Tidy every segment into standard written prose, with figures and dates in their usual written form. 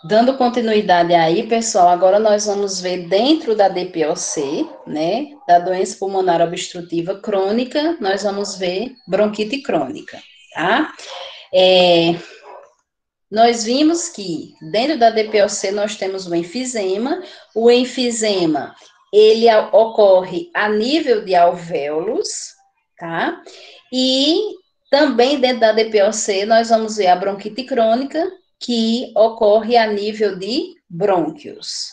Dando continuidade aí, pessoal, agora nós vamos ver dentro da DPOC, né, da doença pulmonar obstrutiva crônica, nós vamos ver bronquite crônica, tá? Nós vimos que dentro da DPOC nós temos o enfisema, ele ocorre a nível de alvéolos, tá? E também dentro da DPOC nós vamos ver a bronquite crônica, que ocorre a nível de brônquios,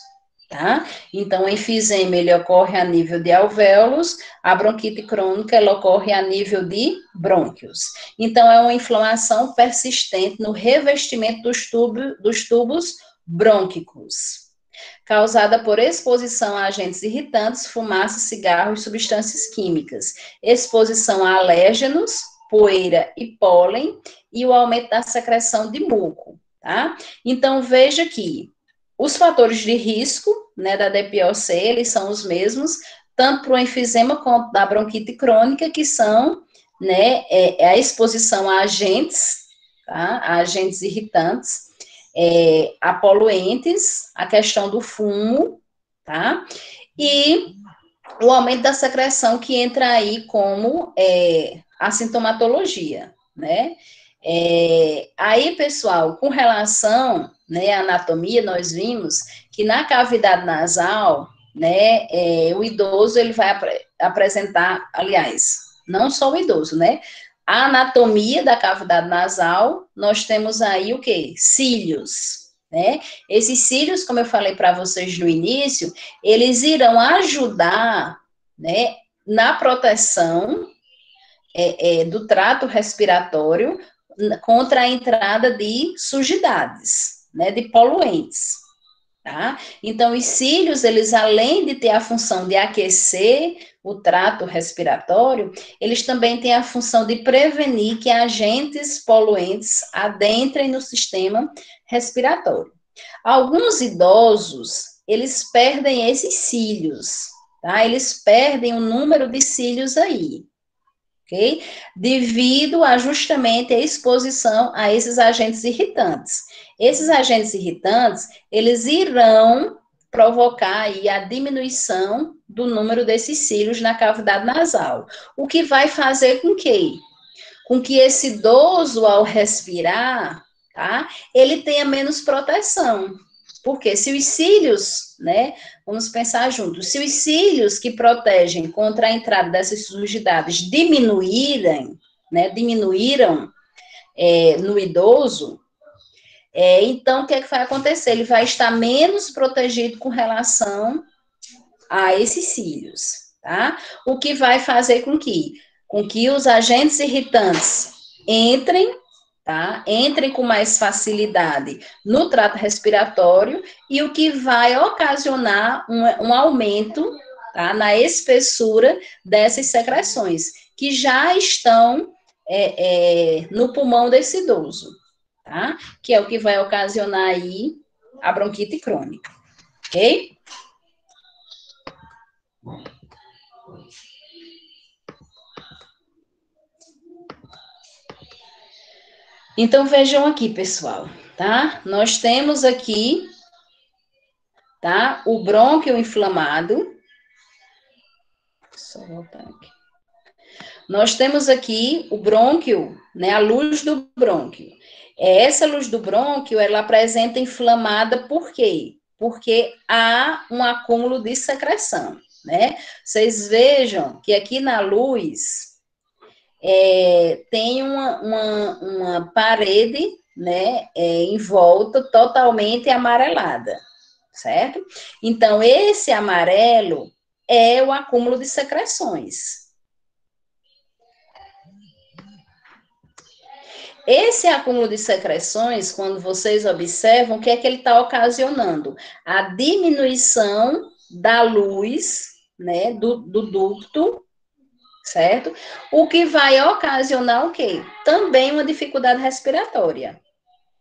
tá? Então, o enfisema, ele ocorre a nível de alvéolos, a bronquite crônica, ela ocorre a nível de brônquios. Então, é uma inflamação persistente no revestimento dos tubos brônquicos, causada por exposição a agentes irritantes, fumaça, cigarro e substâncias químicas, exposição a alérgenos, poeira e pólen, e o aumento da secreção de muco, tá? Então, veja que os fatores de risco, né, da DPOC, eles são os mesmos, tanto para o enfisema quanto da bronquite crônica, que são, né, a exposição a agentes, tá, a agentes irritantes, a poluentes, a questão do fumo, tá, e o aumento da secreção que entra aí como a sintomatologia, né. Aí, pessoal, com relação, né, à anatomia, nós vimos que na cavidade nasal, né, o idoso, ele vai apresentar, aliás, não só o idoso, né, a anatomia da cavidade nasal, nós temos aí o quê? Cílios, né? Esses cílios, como eu falei para vocês no início, eles irão ajudar, né, na proteção do trato respiratório contra a entrada de sujidades, né, de poluentes, tá? Então, os cílios, eles além de ter a função de aquecer o trato respiratório, eles também têm a função de prevenir que agentes poluentes adentrem no sistema respiratório. Alguns idosos, eles perdem esses cílios, tá? Eles perdem o número de cílios aí, ok? Devido a justamente a exposição a esses agentes irritantes. Esses agentes irritantes, eles irão provocar aí a diminuição do número desses cílios na cavidade nasal, o que vai fazer com que esse idoso, ao respirar, tá, ele tenha menos proteção. Porque se os cílios, né, vamos pensar juntos, se os cílios que protegem contra a entrada dessas sujidades diminuíram no idoso, então o que é que vai acontecer? Ele vai estar menos protegido com relação a esses cílios, tá? O que vai fazer com que os agentes irritantes entrem, tá? Entrem com mais facilidade no trato respiratório e o que vai ocasionar um aumento, tá? Na espessura dessas secreções, que já estão no pulmão desse idoso, tá? Que é o que vai ocasionar aí a bronquite crônica, ok? Então, vejam aqui, pessoal, tá? Nós temos aqui, tá? O brônquio inflamado. Só voltar aqui. Nós temos aqui o brônquio, né? A luz do brônquio. Essa luz do brônquio, ela apresenta inflamada por quê? Porque há um acúmulo de secreção, né? Vocês vejam que aqui na luz tem uma parede, né, em volta totalmente amarelada, certo? Então, esse amarelo é o acúmulo de secreções. Esse acúmulo de secreções, quando vocês observam, o que é que ele está ocasionando? A diminuição da luz, né, do ducto, certo? O que vai ocasionar o quê? Também uma dificuldade respiratória,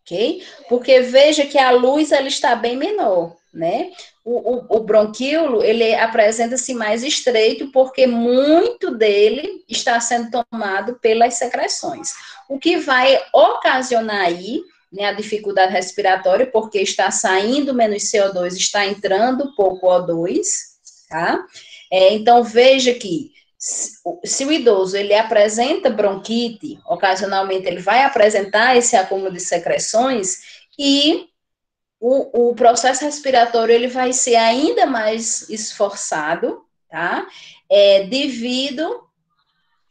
ok? Porque veja que a luz, ela está bem menor, né? O bronquíolo, ele apresenta-se mais estreito, porque muito dele está sendo tomado pelas secreções. O que vai ocasionar aí né, a dificuldade respiratória, porque está saindo menos CO2, está entrando pouco O2, tá? Então, veja que se o idoso ele apresenta bronquite, ocasionalmente ele vai apresentar esse acúmulo de secreções e o processo respiratório ele vai ser ainda mais esforçado, tá? Devido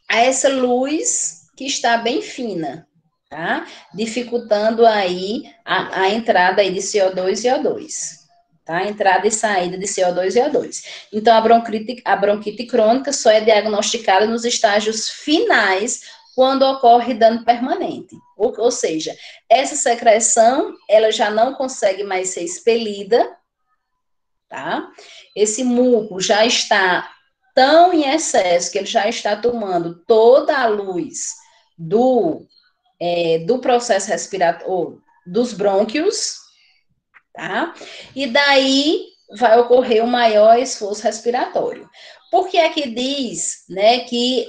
a essa luz que está bem fina, tá? Dificultando aí a entrada aí de CO2 e O2. Tá? Entrada e saída de CO2 e O2. Então, a bronquite crônica só é diagnosticada nos estágios finais, quando ocorre dano permanente. Ou seja, essa secreção, ela já não consegue mais ser expelida, tá? Esse muco já está tão em excesso que ele já está tomando toda a luz do processo respiratório, dos brônquios, tá? E daí vai ocorrer um maior esforço respiratório. Por que é que diz, né, que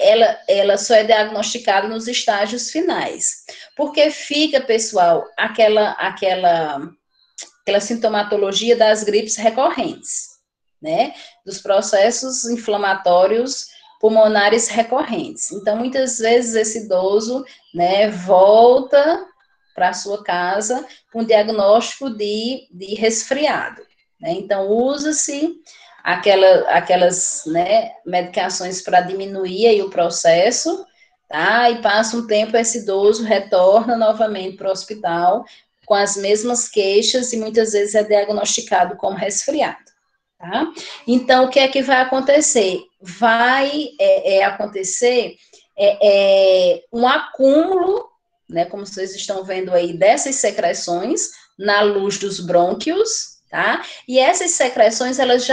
ela só é diagnosticada nos estágios finais? Porque fica, pessoal, aquela sintomatologia das gripes recorrentes, né? Dos processos inflamatórios pulmonares recorrentes. Então, muitas vezes esse idoso, né, volta para a sua casa com diagnóstico de resfriado, né? Então, usa-se aquelas, né, medicações para diminuir aí o processo, tá? E passa um tempo, esse idoso retorna novamente para o hospital com as mesmas queixas e muitas vezes é diagnosticado como resfriado, tá? Então, o que é que vai acontecer? Vai acontecer um acúmulo, né, como vocês estão vendo aí, dessas secreções na luz dos brônquios, tá? E essas secreções, elas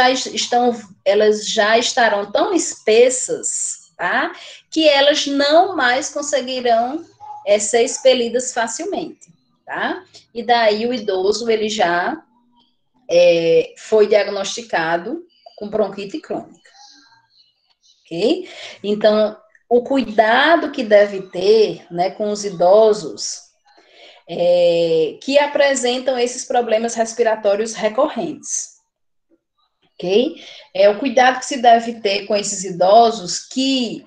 já estarão tão espessas, tá? Que elas não mais conseguirão ser expelidas facilmente, tá? E daí o idoso, ele já foi diagnosticado com bronquite crônica, ok? Então, o cuidado que deve ter, né, com os idosos que apresentam esses problemas respiratórios recorrentes, ok? O cuidado que se deve ter com esses idosos que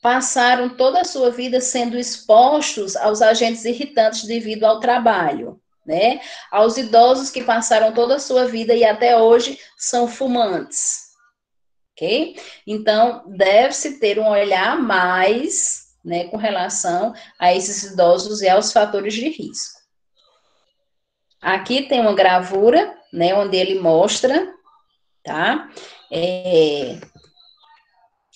passaram toda a sua vida sendo expostos aos agentes irritantes devido ao trabalho, né? Aos idosos que passaram toda a sua vida e até hoje são fumantes, ok? Então, deve-se ter um olhar mais, né, com relação a esses idosos e aos fatores de risco. Aqui tem uma gravura, né, onde ele mostra, tá?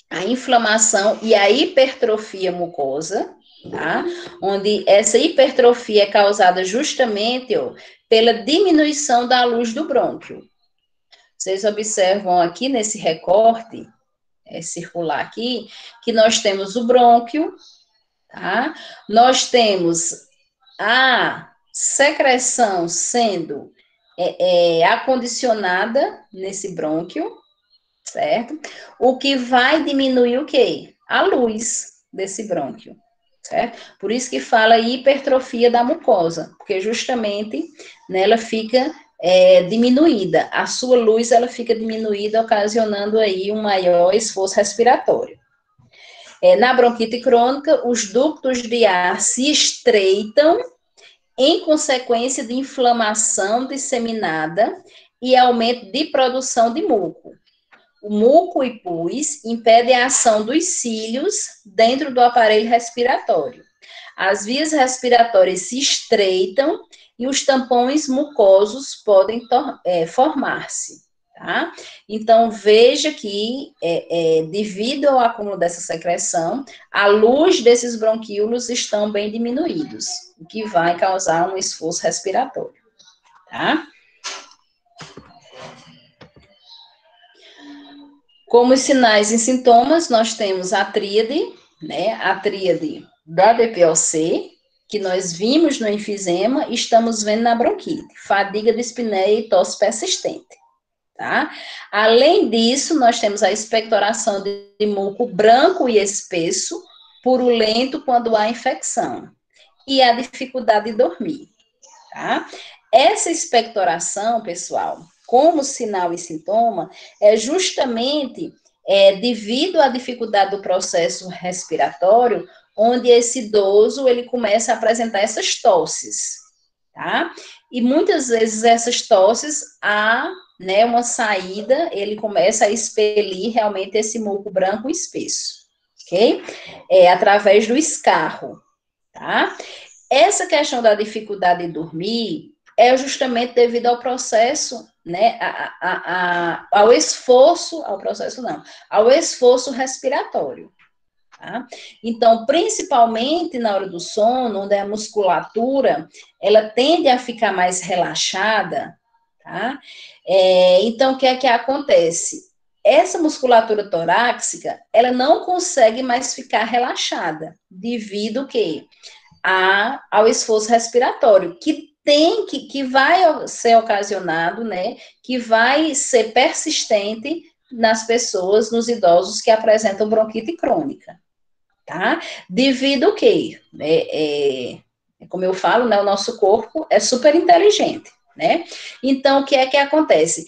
A inflamação e a hipertrofia mucosa, tá? Onde essa hipertrofia é causada justamente pela diminuição da luz do brônquio. Vocês observam aqui nesse recorte circular aqui, que nós temos o brônquio, tá? Nós temos a secreção sendo acondicionada nesse brônquio, certo? O que vai diminuir o quê? A luz desse brônquio, certo? Por isso que fala hipertrofia da mucosa, porque justamente, né, ela fica diminuída, a sua luz ela fica diminuída, ocasionando aí um maior esforço respiratório. Na bronquite crônica, os ductos de ar se estreitam em consequência de inflamação disseminada e aumento de produção de muco. O muco e pus impedem a ação dos cílios dentro do aparelho respiratório. As vias respiratórias se estreitam e os tampões mucosos podem formar-se, tá? Então, veja que, devido ao acúmulo dessa secreção, a luz desses bronquíolos estão bem diminuídos, o que vai causar um esforço respiratório, tá? Como sinais e sintomas, nós temos a tríade, né? A tríade da DPOC, que nós vimos no enfisema e estamos vendo na bronquite. Fadiga, dispneia e tosse persistente, tá? Além disso, nós temos a expectoração de muco branco e espesso, purulento quando há infecção. e a dificuldade de dormir, tá? Essa expectoração, pessoal, como sinal e sintoma, é justamente devido à dificuldade do processo respiratório, onde esse idoso, ele começa a apresentar essas tosses, tá? E muitas vezes essas tosses, há, né, uma saída, ele começa a expelir realmente esse muco branco espesso, ok? Através do escarro, tá? Essa questão da dificuldade de dormir é justamente devido ao processo, né, ao esforço, ao processo não, ao esforço respiratório. Tá? Então, principalmente na hora do sono, onde a musculatura, ela tende a ficar mais relaxada, tá? Então, o que é que acontece? Essa musculatura torácica, ela não consegue mais ficar relaxada, devido que ao esforço respiratório, que vai ser ocasionado, né, que vai ser persistente nas pessoas, nos idosos que apresentam bronquite crônica, tá? Devido ao quê? Como eu falo, né, o nosso corpo é super inteligente, né? Então, o que é que acontece?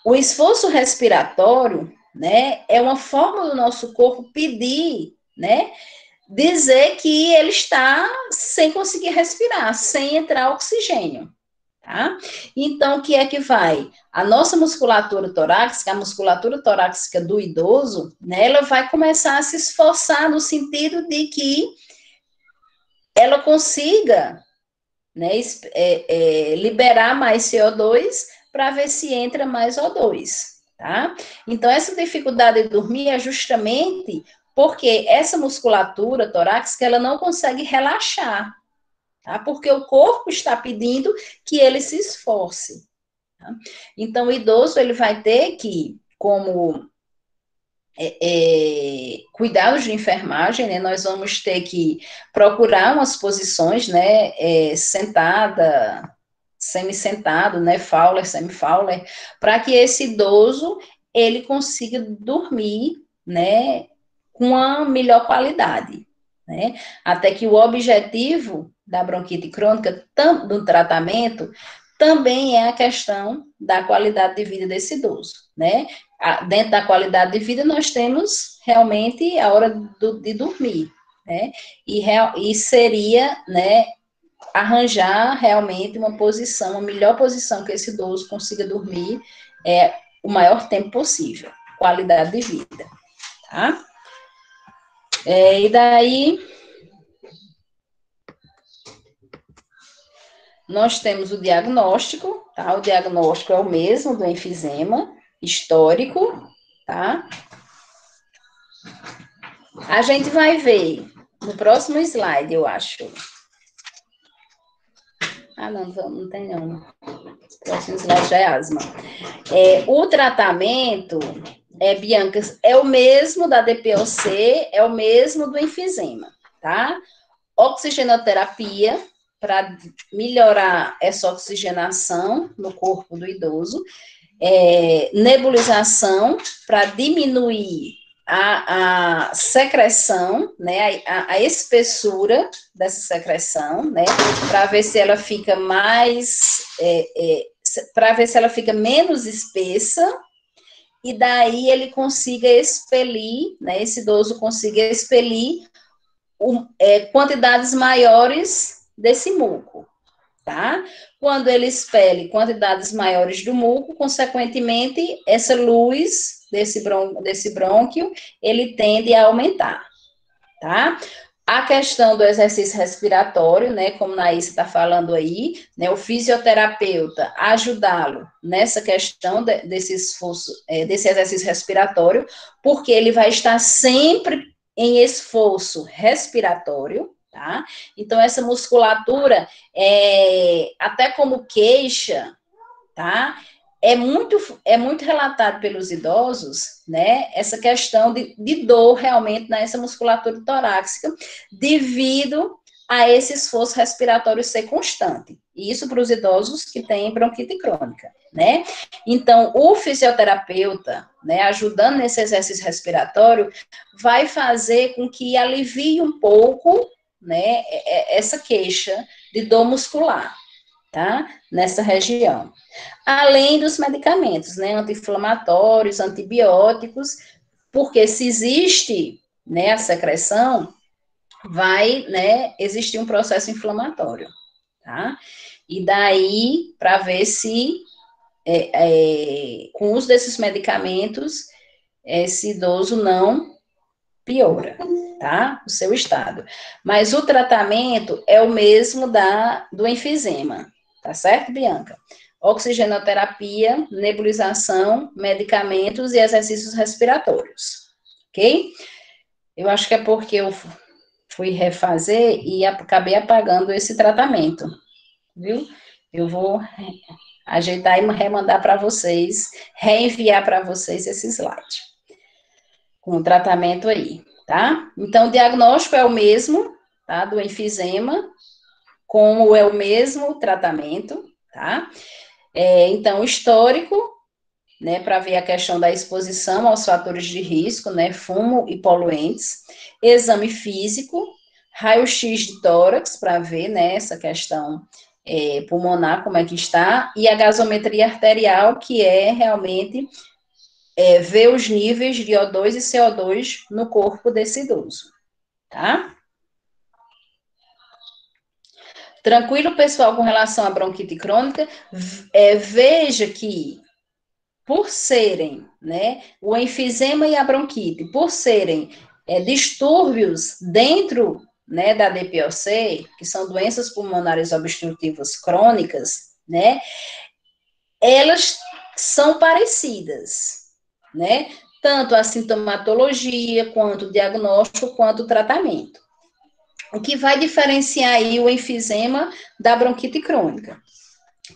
O esforço respiratório, né, é uma forma do nosso corpo pedir, né, dizer que ele está sem conseguir respirar, sem entrar oxigênio, tá? Então, o que é que vai? A nossa musculatura torácica, a musculatura torácica do idoso, né, ela vai começar a se esforçar no sentido de que ela consiga, né, liberar mais CO2 para ver se entra mais O2, tá? Então, essa dificuldade de dormir é justamente porque essa musculatura torácica, ela não consegue relaxar, tá? Porque o corpo está pedindo que ele se esforce. Tá? Então, o idoso, ele vai ter que, como cuidados de enfermagem, né, nós vamos ter que procurar umas posições, né, sentada, semi-sentado, né, Fowler, semi-Fowler, para que esse idoso, ele consiga dormir, né, com uma melhor qualidade, né, até que o objetivo da bronquite crônica, do tratamento, também é a questão da qualidade de vida desse idoso, né, dentro da qualidade de vida, nós temos realmente a hora de dormir, né? E seria, né, arranjar realmente uma posição, a melhor posição que esse idoso consiga dormir o maior tempo possível, qualidade de vida, tá? E daí, nós temos o diagnóstico, tá? O diagnóstico é o mesmo do enfisema histórico, tá? A gente vai ver no próximo slide, eu acho. Ah, não, não tem não. O próximo slide já é asma. O tratamento, Bianca, é o mesmo da DPOC, é o mesmo do enfisema, tá? Oxigenoterapia, para melhorar essa oxigenação no corpo do idoso. Nebulização, para diminuir a secreção, né, a espessura dessa secreção, né, para ver se ela fica mais, para ver se ela fica menos espessa, e daí ele consiga expelir, né, esse idoso consiga expelir quantidades maiores desse muco, tá? Quando ele expele quantidades maiores do muco, consequentemente, essa luz desse brônquio, ele tende a aumentar, tá? A questão do exercício respiratório, né, como a Naís está falando aí, né, o fisioterapeuta ajudá-lo nessa questão desse esforço, desse exercício respiratório, porque ele vai estar sempre em esforço respiratório, tá? Então, essa musculatura, até como queixa, tá? É muito relatado pelos idosos, né, essa questão de dor realmente nessa musculatura torácica, devido a esse esforço respiratório ser constante. E isso para os idosos que têm bronquite crônica, né? Então, o fisioterapeuta, né, ajudando nesse exercício respiratório, vai fazer com que alivie um pouco, né, essa queixa de dor muscular, tá? Nessa região. Além dos medicamentos, né, anti-inflamatórios, antibióticos, porque se existe, né, a secreção, vai, né, existir um processo inflamatório, tá? E daí, para ver se, com o uso desses medicamentos, esse idoso não piora, tá? O seu estado. Mas o tratamento é o mesmo do enfisema, tá certo, Bianca? Oxigenoterapia, nebulização, medicamentos e exercícios respiratórios, ok? Eu acho que é porque eu fui refazer e acabei apagando esse tratamento, viu? Eu vou ajeitar e remandar para vocês, reenviar para vocês esse slide, com o tratamento aí, tá? Então, o diagnóstico é o mesmo, tá? Do enfisema, como é o mesmo tratamento, tá? Então, histórico, né, para ver a questão da exposição aos fatores de risco, né, fumo e poluentes, exame físico, raio-x de tórax, para ver, né, essa questão pulmonar, como é que está, e a gasometria arterial, que é realmente ver os níveis de O2 e CO2 no corpo desse idoso, tá? Tranquilo, pessoal, com relação à bronquite crônica, veja que por serem, né, o enfisema e a bronquite, por serem distúrbios dentro, né, da DPOC, que são doenças pulmonares obstrutivas crônicas, né, elas são parecidas, né, tanto a sintomatologia, quanto o diagnóstico, quanto o tratamento. O que vai diferenciar aí o enfisema da bronquite crônica?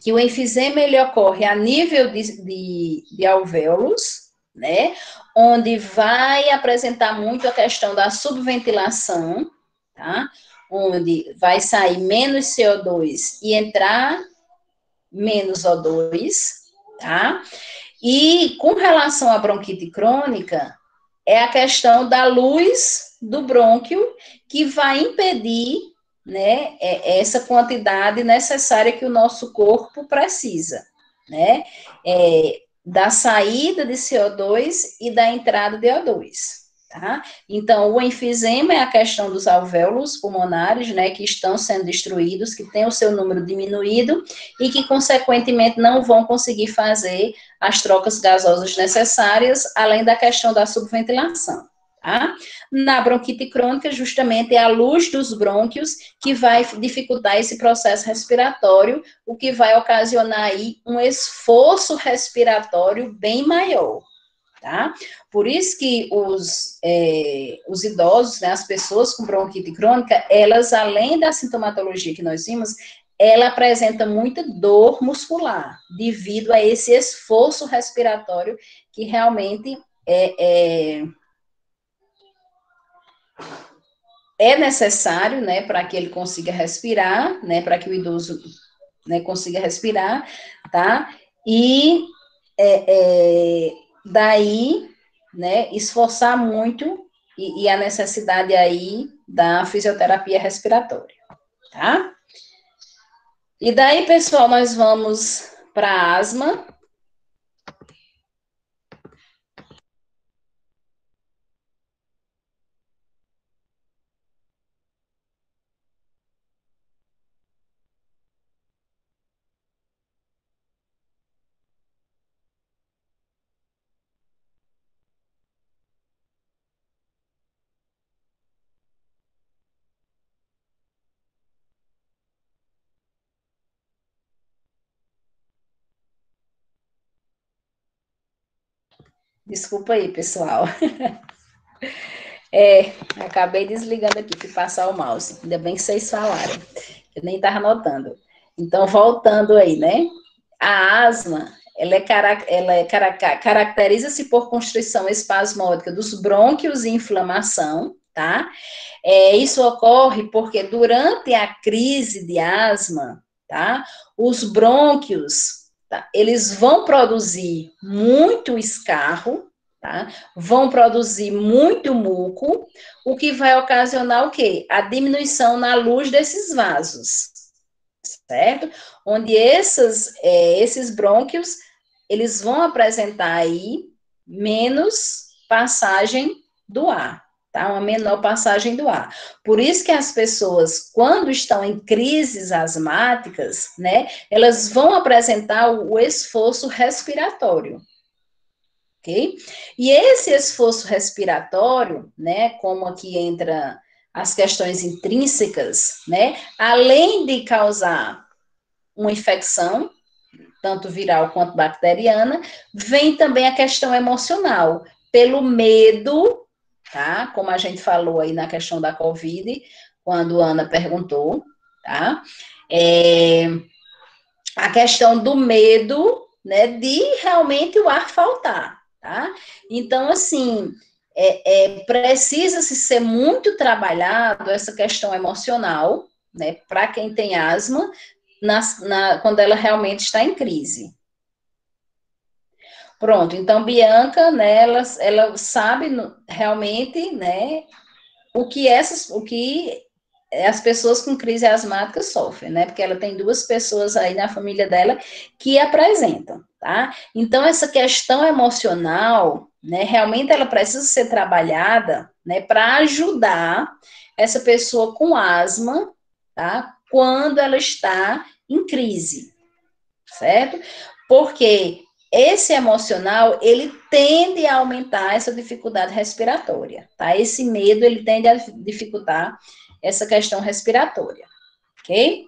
Que o enfisema ele ocorre a nível de alvéolos, né? Onde vai apresentar muito a questão da subventilação, tá? Onde vai sair menos CO2 e entrar menos O2, tá? E com relação à bronquite crônica, é a questão da luz do brônquio que vai impedir, né, essa quantidade necessária que o nosso corpo precisa, né, da saída de CO2 e da entrada de O2, tá? Então, o enfisema é a questão dos alvéolos pulmonares, né, que estão sendo destruídos, que têm o seu número diminuído e que, consequentemente, não vão conseguir fazer as trocas gasosas necessárias, além da questão da subventilação. Tá? Na bronquite crônica, justamente é a luz dos brônquios que vai dificultar esse processo respiratório, o que vai ocasionar aí um esforço respiratório bem maior. Tá? Por isso que os idosos, né, as pessoas com bronquite crônica, elas, além da sintomatologia que nós vimos, ela apresenta muita dor muscular, devido a esse esforço respiratório que realmente é necessário, né, para que ele consiga respirar, né, para que o idoso, né, consiga respirar, tá? E daí, né, esforçar muito e a necessidade aí da fisioterapia respiratória, tá? E daí, pessoal, nós vamos para asma. Desculpa aí, pessoal. Acabei desligando aqui, fui passar o mouse. Ainda bem que vocês falaram. Eu nem estava notando. Então, voltando aí, né? A asma, caracteriza-se por constrição espasmódica dos brônquios e inflamação, tá? Isso ocorre porque durante a crise de asma, tá? Os brônquios, tá? Eles vão produzir muito escarro, tá? Vão produzir muito muco, o que vai ocasionar o quê? A diminuição na luz desses vasos, certo? Onde esses brônquios, eles vão apresentar aí menos passagem do ar, tá? Uma menor passagem do ar. Por isso que as pessoas, quando estão em crises asmáticas, né, elas vão apresentar o esforço respiratório, ok? E esse esforço respiratório, né, como aqui entra as questões intrínsecas, né, além de causar uma infecção, tanto viral quanto bacteriana, vem também a questão emocional, pelo medo, tá? Como a gente falou aí na questão da Covid, quando a Ana perguntou, tá? A questão do medo, né, de realmente o ar faltar, tá? Então, assim, precisa-se ser muito trabalhado essa questão emocional, né, para quem tem asma, quando ela realmente está em crise. Pronto, então Bianca, né, ela sabe realmente, né, o que as pessoas com crise asmática sofrem, né, porque ela tem 2 pessoas aí na família dela que apresentam, tá? Então, essa questão emocional, né, realmente ela precisa ser trabalhada, né, para ajudar essa pessoa com asma, tá? Quando ela está em crise, certo? Porque esse emocional, ele tende a aumentar essa dificuldade respiratória, tá? Esse medo, ele tende a dificultar essa questão respiratória, ok?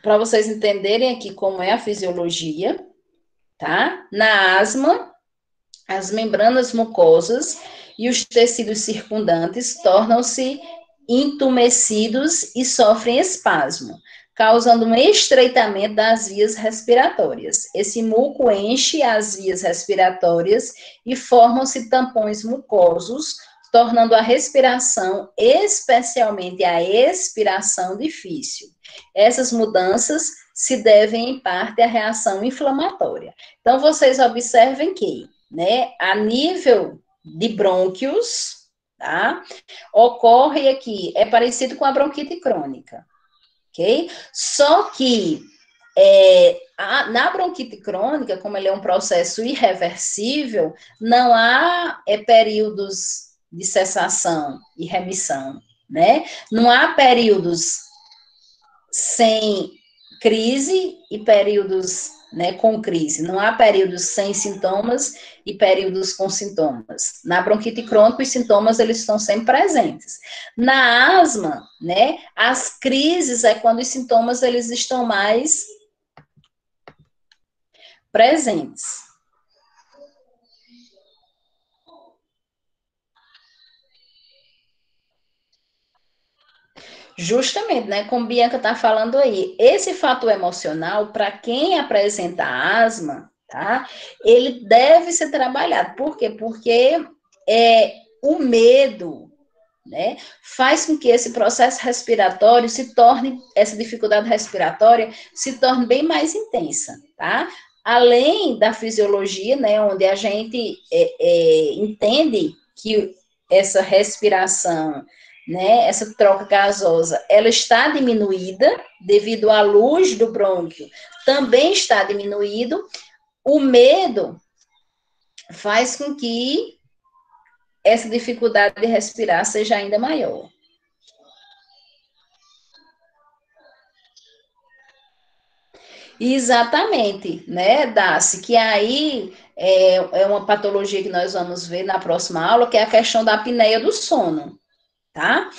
Para vocês entenderem aqui como é a fisiologia, tá? Na asma, as membranas mucosas e os tecidos circundantes tornam-se entumecidos e sofrem espasmo, causando um estreitamento das vias respiratórias. Esse muco enche as vias respiratórias e formam-se tampões mucosos, tornando a respiração, especialmente a expiração, difícil. Essas mudanças se devem, em parte, à reação inflamatória. Então, vocês observem que, né, a nível de brônquios, tá? Ocorre aqui, é parecido com a bronquite crônica, ok? Só que na bronquite crônica, como ele é um processo irreversível, não há períodos de cessação e remissão, né? Não há períodos sem crise e períodos, né, com crise. Não há períodos sem sintomas e períodos com sintomas. Na bronquite crônica, os sintomas eles estão sempre presentes. Na asma, né, as crises é quando os sintomas eles estão mais presentes. Justamente, né? Como Bianca está falando aí, esse fator emocional, para quem apresenta asma, tá? Ele deve ser trabalhado. Por quê? Porque o medo, né, faz com que esse processo respiratório se torne, essa dificuldade respiratória se torne bem mais intensa, tá? Além da fisiologia, né, onde a gente entende que essa respiração, né, essa troca gasosa, ela está diminuída devido à luz do brônquio, também está diminuído. O medo faz com que essa dificuldade de respirar seja ainda maior. Exatamente, né, Darcy? Que aí é uma patologia que nós vamos ver na próxima aula, que é a questão da apneia do sono, tá?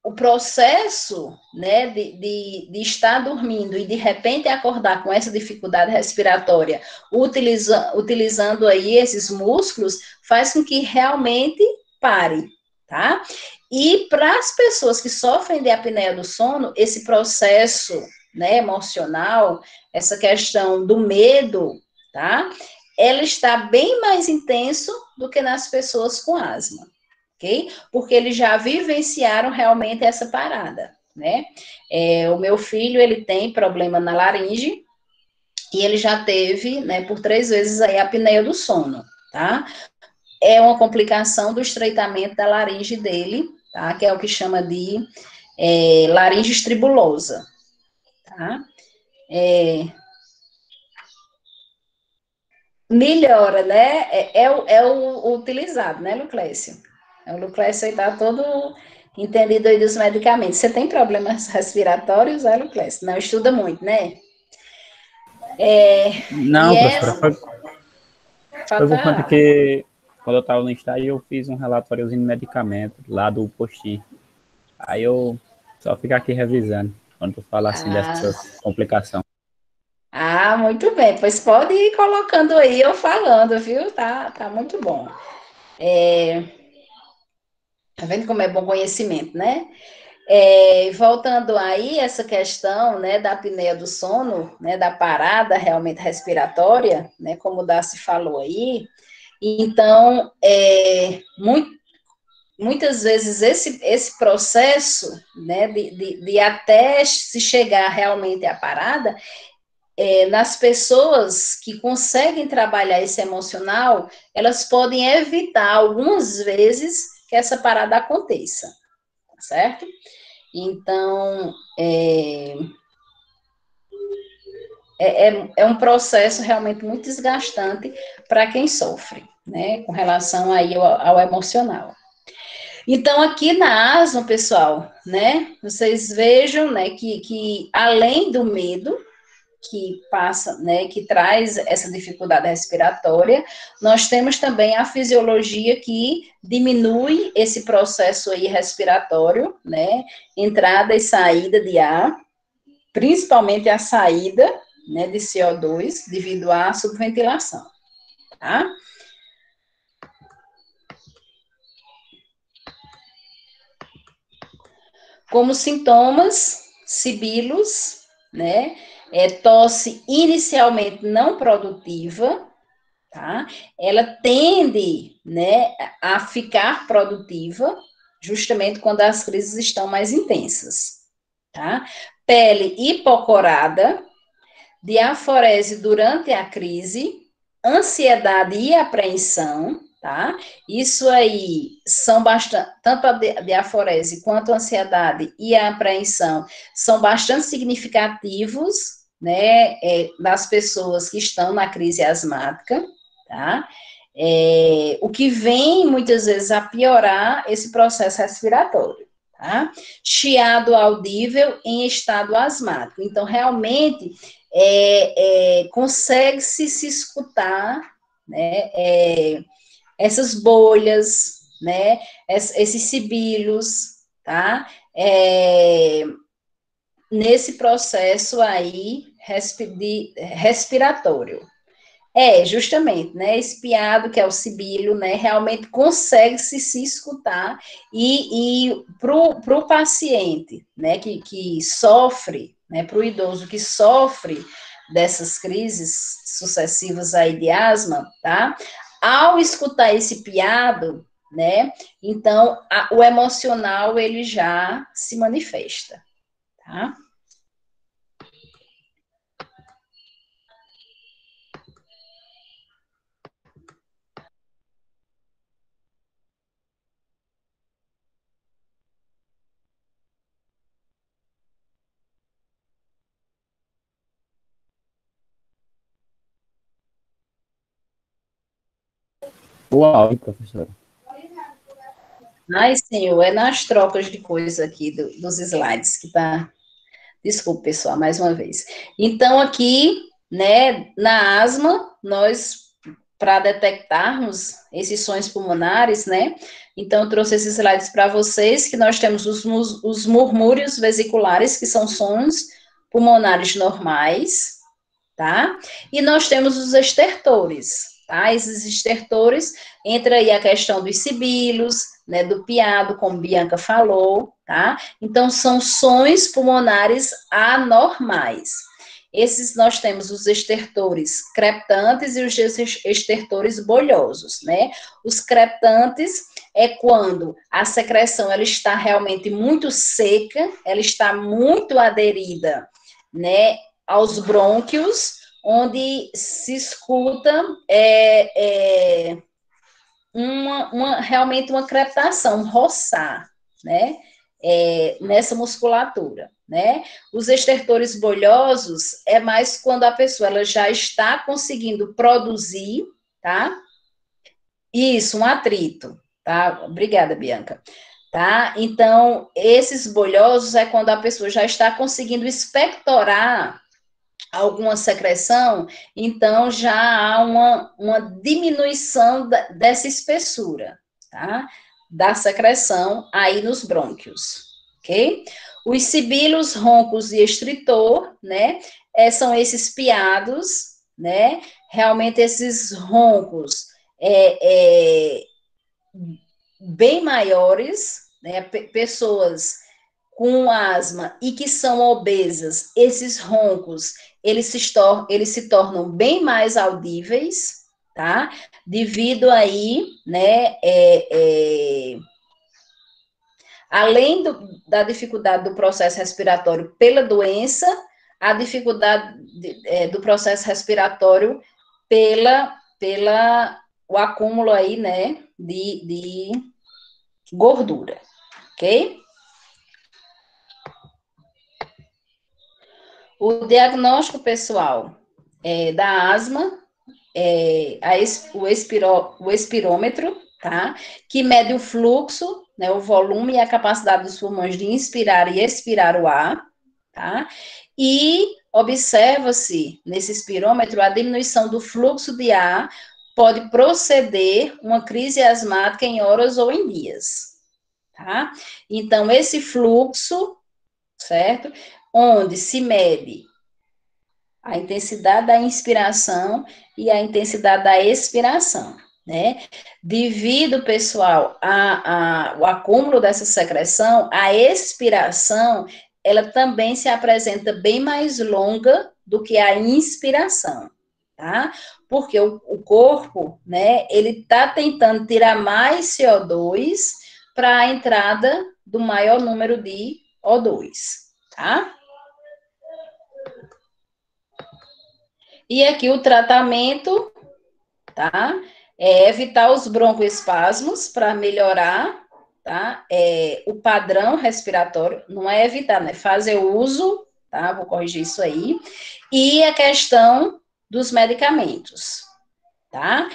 O processo, né, de estar dormindo e de repente acordar com essa dificuldade respiratória, utilizando aí esses músculos, faz com que realmente pare, tá? E para as pessoas que sofrem de apneia do sono, esse processo, né, emocional, essa questão do medo, tá? Ela está bem mais intenso do que nas pessoas com asma, ok? Porque eles já vivenciaram realmente essa parada, né? O meu filho, ele tem problema na laringe, e ele já teve, né, por 3 vezes aí a apneia do sono, tá? É uma complicação do estreitamento da laringe dele, tá? Que é o que chama de laringe estribulosa, tá? Melhora, né? O utilizado, né, Luclécio? O Luclécio aí tá todo entendido aí dos medicamentos. Você tem problemas respiratórios, Luclécio? Não estuda muito, né? E Não, é... professora, foi Pode por conta falar. que quando eu estava no estágio eu fiz um relatóriozinho de medicamento lá do postinho. Aí eu só fico aqui revisando quando tu fala assim Ah, dessas complicações. muito bem. Pois pode ir colocando aí, eu falando, viu? Tá muito bom. Tá vendo como é bom conhecimento, né? Voltando aí, essa questão, né, da apneia do sono, né, da parada realmente respiratória, né, como o Darcy falou aí, então, muitas vezes esse processo, né, de até se chegar realmente à parada, nas pessoas que conseguem trabalhar esse emocional, elas podem evitar algumas vezes que essa parada aconteça, certo? Então, é um processo realmente muito desgastante para quem sofre, né, com relação aí ao emocional. Então, aqui na asma, pessoal, né, vocês vejam, né, que além do medo, que passa, né, que traz essa dificuldade respiratória, nós temos também a fisiologia que diminui esse processo aí respiratório, né, entrada e saída de ar, principalmente a saída, né, de CO2, devido à subventilação, tá? Como sintomas, sibilos, né, tosse inicialmente não produtiva, tá? Ela tende, né, a ficar produtiva justamente quando as crises estão mais intensas, tá? Pele hipocorada, diaforese durante a crise, ansiedade e apreensão, tá? Isso aí são bastante, tanto a diaforese quanto a ansiedade e a apreensão são bastante significativos, né, das pessoas que estão na crise asmática, tá? O que vem muitas vezes a piorar esse processo respiratório, tá? Chiado audível em estado asmático. Então, realmente, consegue-se se escutar, né, essas bolhas, né, esses sibilos, tá, nesse processo aí respiratório. Justamente, né, esse piado, que é o sibilo, né, realmente consegue se escutar e para o paciente, né, que sofre, né, para o idoso que sofre dessas crises sucessivas aí de asma, tá, ao escutar esse piado, né, então o emocional ele já se manifesta, tá? O áudio, professora. Ai, senhor, é nas trocas de coisa aqui dos slides que tá. Desculpe, pessoal, mais uma vez. Então, aqui, né, na asma, nós, para detectarmos esses sons pulmonares, né, então eu trouxe esses slides para vocês, que nós temos os murmúrios vesiculares, que são sons pulmonares normais, tá? E nós temos os estertores, tá? Esses estertores, entra aí a questão dos sibilos, né, do piado, como Bianca falou, tá? Então, são sons pulmonares anormais. Esses nós temos os estertores crepitantes e os estertores bolhosos, né? Os crepitantes é quando a secreção ela está realmente muito seca, ela está muito aderida, né, aos brônquios, onde se escuta realmente uma crepitação, um roçar, né? Nessa musculatura, né? Os estertores bolhosos é mais quando a pessoa ela já está conseguindo produzir, tá? Isso, um atrito, tá? Obrigada, Bianca. Tá? Então, esses bolhosos é quando a pessoa já está conseguindo expectorar alguma secreção, então já há uma diminuição dessa espessura, tá? Da secreção aí nos brônquios, ok? Os sibilos, roncos e estritor, né? São esses piados, né? Realmente esses roncos bem maiores, né? Pessoas com asma e que são obesas, esses roncos, eles se tornam bem mais audíveis, tá? Devido aí, né, além da dificuldade do processo respiratório pela doença, a dificuldade do processo respiratório pela o acúmulo aí, né, de gordura, ok? O diagnóstico pessoal da asma o espirômetro, tá? Que mede o fluxo, né, o volume e a capacidade dos pulmões de inspirar e expirar o ar, tá? E observa-se nesse espirômetro a diminuição do fluxo de ar pode proceder uma crise asmática em horas ou em dias, tá? Então, esse fluxo, certo? Onde se mede a intensidade da inspiração e a intensidade da expiração, né? Devido, pessoal, ao acúmulo dessa secreção, a expiração, ela também se apresenta bem mais longa do que a inspiração, tá? Porque o corpo, né, ele tá tentando tirar mais CO2 para a entrada do maior número de O2, tá? E aqui o tratamento, tá? É evitar os broncoespasmos para melhorar, tá? O padrão respiratório, não é evitar, né? Fazer uso, tá? Vou corrigir isso aí. E a questão dos medicamentos, tá?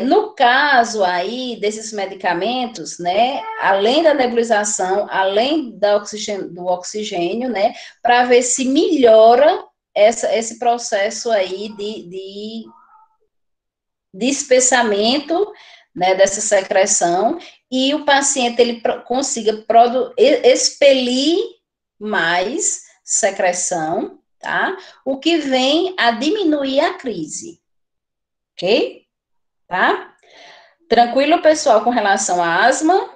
No caso aí desses medicamentos, né? Além da nebulização, além do oxigênio, né? Para ver se melhora esse processo aí de espessamento, né, dessa secreção, e o paciente ele consiga expelir mais secreção, tá? O que vem a diminuir a crise, ok? Tá? Tranquilo, pessoal, com relação à asma?